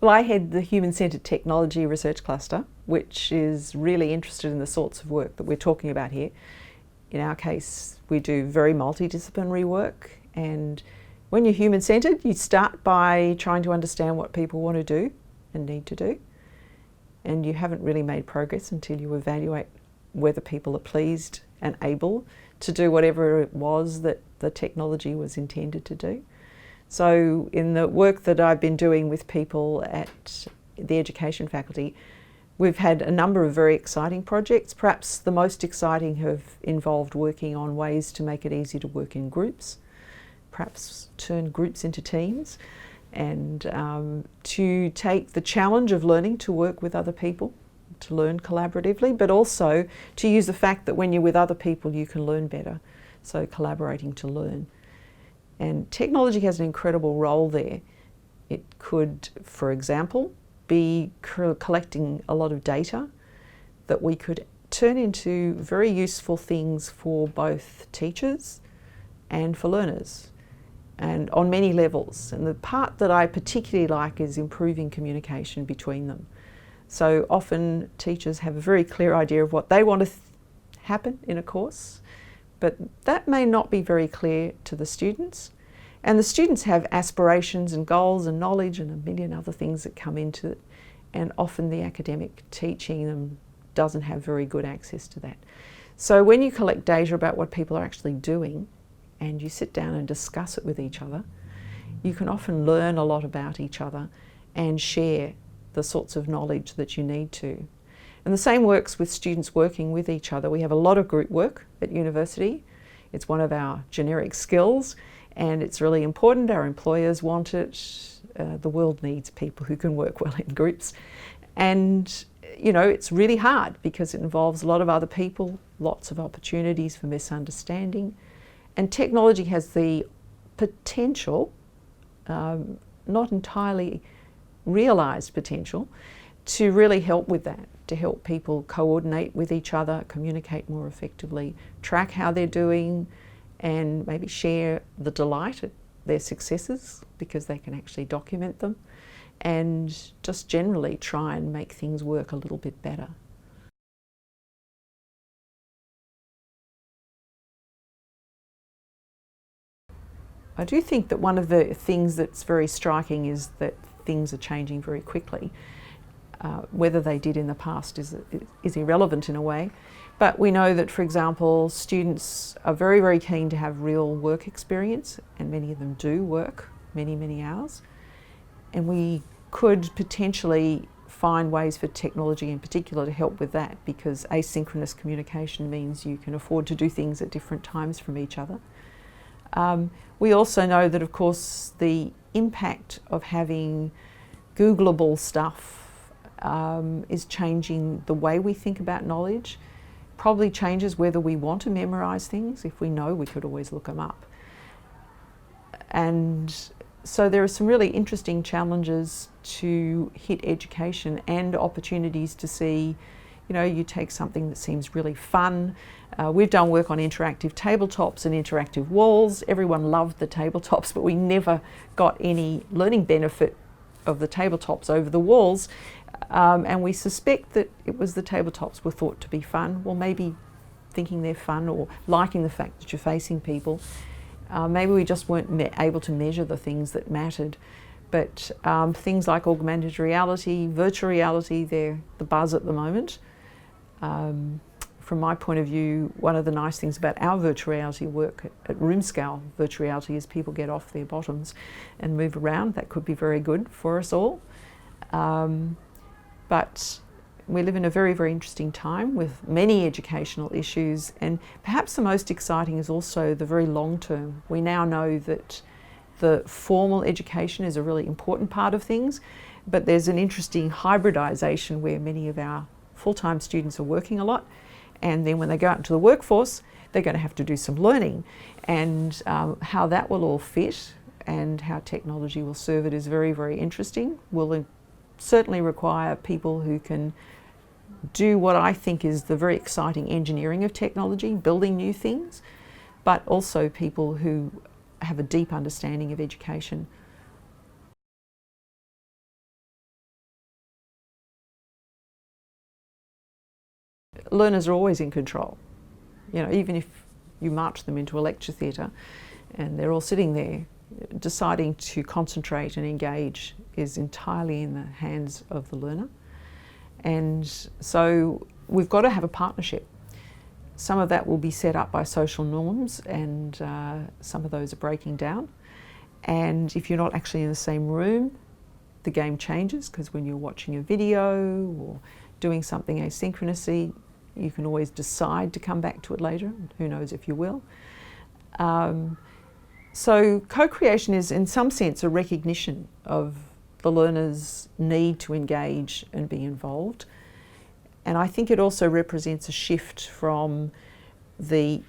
Well, I head the Human-Centred Technology Research Cluster, which is really interested in the sorts of work that we're talking about here. In our case, we do very multidisciplinary work, and when you're human-centred, you start by trying to understand what people want to do and need to do, and you haven't really made progress until you evaluate whether people are pleased and able to do whatever it was that the technology was intended to do. So in the work that I've been doing with people at the education faculty, we've had a number of very exciting projects. Perhaps the most exciting have involved working on ways to make it easy to work in groups, perhaps turn groups into teams, and to take the challenge of learning to work with other people, to learn collaboratively, but also to use the fact that when you're with other people you can learn better, so collaborating to learn. And technology has an incredible role there. It could, for example, be collecting a lot of data that we could turn into very useful things for both teachers and for learners, and on many levels. And the part that I particularly like is improving communication between them. So often teachers have a very clear idea of what they want to happen in a course, but that may not be very clear to the students. And the students have aspirations and goals and knowledge and a million other things that come into it, and often the academic teaching them doesn't have very good access to that. So when you collect data about what people are actually doing and you sit down and discuss it with each other, you can often learn a lot about each other and share the sorts of knowledge that you need to. And the same works with students working with each other. We have a lot of group work at university. It's one of our generic skills, and it's really important. Our employers want it. The world needs people who can work well in groups. And you know, it's really hard because it involves a lot of other people, lots of opportunities for misunderstanding. And technology has the potential, not entirely realised potential, to really help with that, to help people coordinate with each other, communicate more effectively, track how they're doing, and maybe share the delight at their successes because they can actually document them, and just generally try and make things work a little bit better. I do think that one of the things that's very striking is that things are changing very quickly. Whether they did in the past is irrelevant in a way, but we know that, for example, students are very, very keen to have real work experience, and many of them do work many, many hours. And we could potentially find ways for technology in particular to help with that, because asynchronous communication means you can afford to do things at different times from each other. We also know that, of course, the impact of having Googleable stuff is changing the way we think about knowledge. Probably changes whether we want to memorise things. If we know, we could always look them up. And so there are some really interesting challenges to hit education and opportunities to see, you know, you take something that seems really fun. We've done work on interactive tabletops and interactive walls. Everyone loved the tabletops, but we never got any learning benefit of the tabletops over the walls. And we suspect that it was the tabletops were thought to be fun. Well, maybe thinking they're fun or liking the fact that you're facing people. Maybe we just weren't able to measure the things that mattered. But things like augmented reality, virtual reality, they're the buzz at the moment. From my point of view, one of the nice things about our virtual reality work at room scale virtual reality is people get off their bottoms and move around. That could be very good for us all. But we live in a very, very interesting time with many educational issues, and perhaps the most exciting is also the very long term. We now know that the formal education is a really important part of things, but there's an interesting hybridisation where many of our full-time students are working a lot, and then when they go out into the workforce, they're going to have to do some learning, and how that will all fit and how technology will serve it is very, very interesting. Will certainly require people who can do what I think is the very exciting engineering of technology, building new things, but also people who have a deep understanding of education. learners are always in control. You know, even if you march them into a lecture theatre and they're all sitting there, deciding to concentrate and engage is entirely in the hands of the learner. And so we've got to have a partnership. Some of that will be set up by social norms, and some of those are breaking down. And if you're not actually in the same room, the game changes, because when you're watching a video or doing something asynchronously, you can always decide to come back to it later. Who knows if you will. So co-creation is in some sense a recognition of the learner's need to engage and be involved. And I think it also represents a shift from the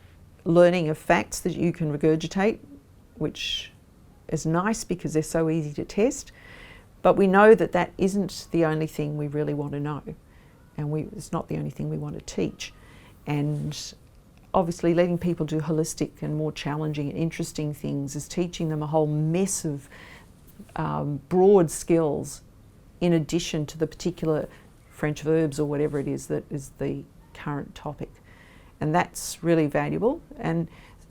learning of facts that you can regurgitate, which is nice because they're so easy to test, but we know that that isn't the only thing we really want to know, and it's not the only thing we want to teach. And obviously letting people do holistic and more challenging and interesting things is teaching them a whole mess of broad skills in addition to the particular French verbs or whatever it is that is the current topic. And that's really valuable. And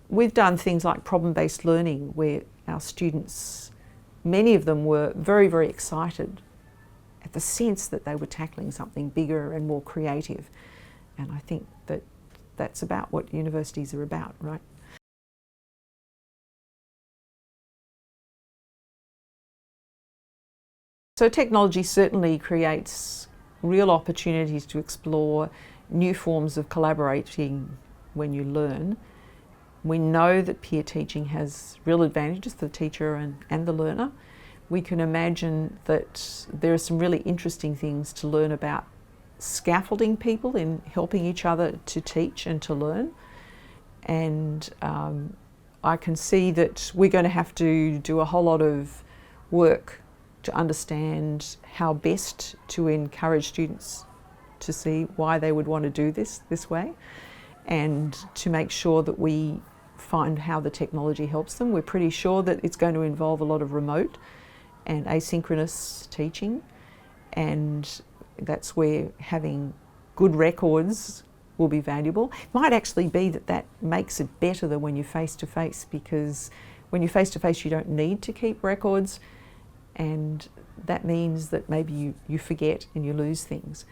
we've done things like problem-based learning where our students, many of them were very, very excited at the sense that they were tackling something bigger and more creative. And I think that that's about what universities are about, right? So technology certainly creates real opportunities to explore new forms of collaborating when you learn. We know that peer teaching has real advantages for the teacher and the learner. We can imagine that there are some really interesting things to learn about scaffolding people in helping each other to teach and to learn. And I can see that we're going to have to do a whole lot of work to understand how best to encourage students to see why they would want to do this way, and to make sure that we find how the technology helps them. We're pretty sure that it's going to involve a lot of remote and asynchronous teaching, and that's where having good records will be valuable. It might actually be that that makes it better than when you're face-to-face, because when you're face-to-face you don't need to keep records, and that means that maybe you forget and you lose things.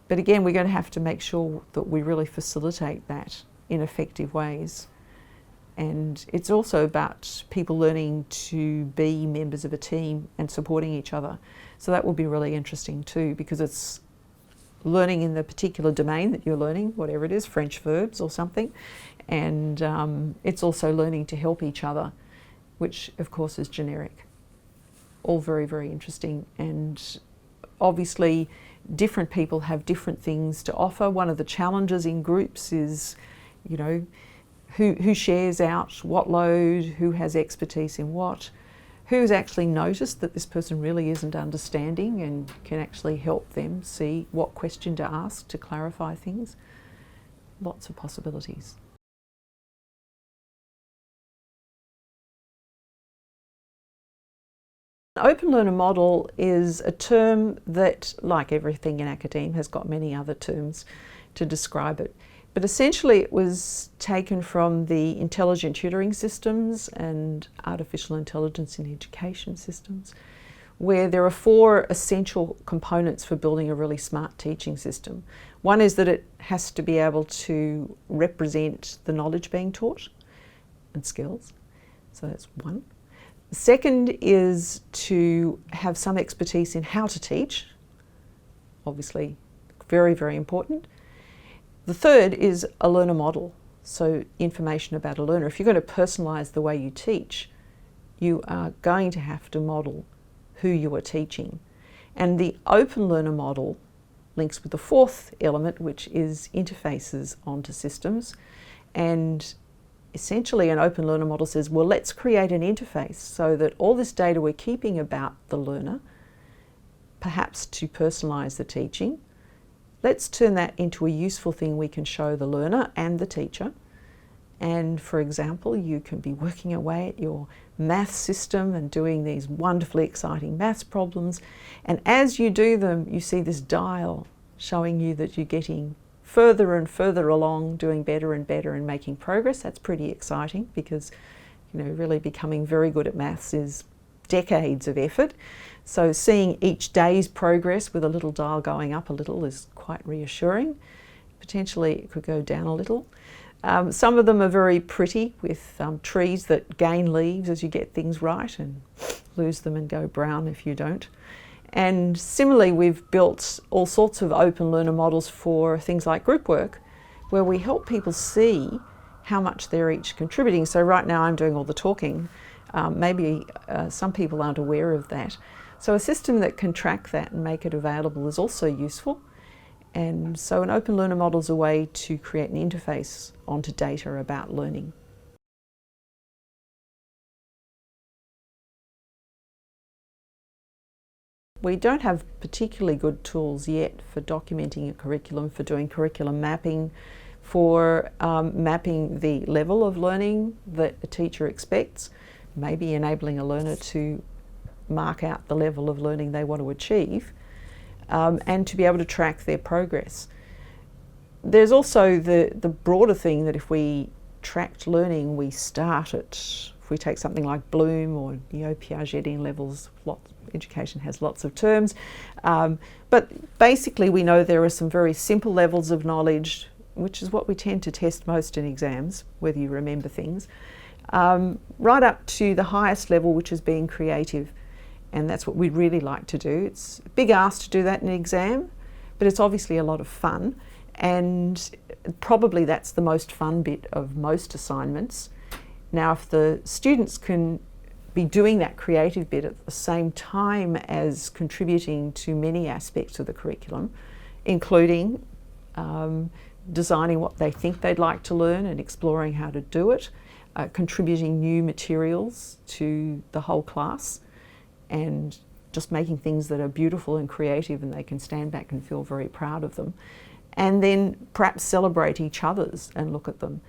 But again, we're going to have to make sure that we really facilitate that in effective ways. And it's also about people learning to be members of a team and supporting each other. So that will be really interesting too, because it's learning in the particular domain that you're learning, whatever it is, French verbs or something. And it's also learning to help each other, which of course is generic. All very, very interesting. And obviously different people have different things to offer. One of the challenges in groups is, you know, who shares out what load, who has expertise in what, who's actually noticed that this person really isn't understanding and can actually help them see what question to ask to clarify things. Lots of possibilities. Open learner model is a term that, like everything in academia, has got many other terms to describe it. But essentially it was taken from the intelligent tutoring systems and artificial intelligence in education systems, where there are 4 essential components for building a really smart teaching system. One is that it has to be able to represent the knowledge being taught and skills. So that's one. The second is to have some expertise in how to teach, obviously very, very important. The third is a learner model, so information about a learner. If you're going to personalise the way you teach, you are going to have to model who you are teaching. And the open learner model links with the 4th element, which is interfaces onto systems. And essentially an open learner model says, well, let's create an interface so that all this data we're keeping about the learner, perhaps to personalise the teaching, let's turn that into a useful thing we can show the learner and the teacher. And for example, you can be working away at your math system and doing these wonderfully exciting maths problems. And as you do them, you see this dial showing you that you're getting further and further along, doing better and better and making progress. That's pretty exciting because, you know, really becoming very good at maths is decades of effort. So seeing each day's progress with a little dial going up a little is quite reassuring. Potentially it could go down a little. Some of them are very pretty with trees that gain leaves as you get things right and lose them and go brown if you don't. And similarly, we've built all sorts of open learner models for things like group work, where we help people see how much they're each contributing. So right now I'm doing all the talking. Maybe some people aren't aware of that. So a system that can track that and make it available is also useful. And so an open learner model is a way to create an interface onto data about learning. We don't have particularly good tools yet for documenting a curriculum, for doing curriculum mapping, for mapping the level of learning that a teacher expects, maybe enabling a learner to mark out the level of learning they want to achieve, and to be able to track their progress. There's also the broader thing that if we tracked learning, we start at, if we take something like Bloom or Neo-Piagetian levels, education has lots of terms, but basically we know there are some very simple levels of knowledge, which is what we tend to test most in exams, whether you remember things, right up to the highest level, which is being creative. And that's what we'd really like to do. It's a big ask to do that in an exam, but it's obviously a lot of fun, and probably that's the most fun bit of most assignments. Now, if the students can be doing that creative bit at the same time as contributing to many aspects of the curriculum, including designing what they think they'd like to learn and exploring how to do it, contributing new materials to the whole class, and just making things that are beautiful and creative and they can stand back and feel very proud of them. And then perhaps celebrate each other's and look at them.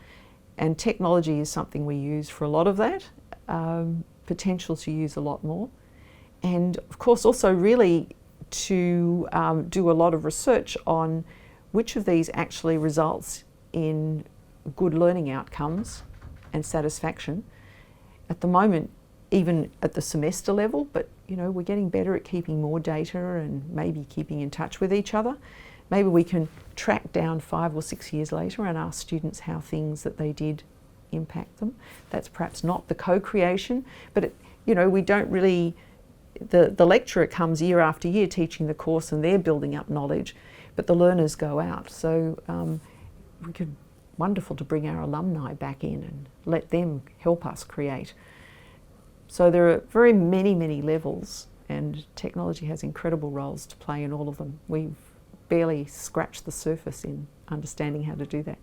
And technology is something we use for a lot of that, potential to use a lot more. And of course also really to do a lot of research on which of these actually results in good learning outcomes and satisfaction. At the moment, even at the semester level, but you know, we're getting better at keeping more data and maybe keeping in touch with each other. Maybe we can track down 5 or 6 years later and ask students how things that they did impact them. That's perhaps not the co-creation, but you know, we don't really, the lecturer comes year after year teaching the course and they're building up knowledge, but the learners go out. So wonderful to bring our alumni back in and let them help us create. So there are very many levels, and technology has incredible roles to play in all of them. We've barely scratched the surface in understanding how to do that.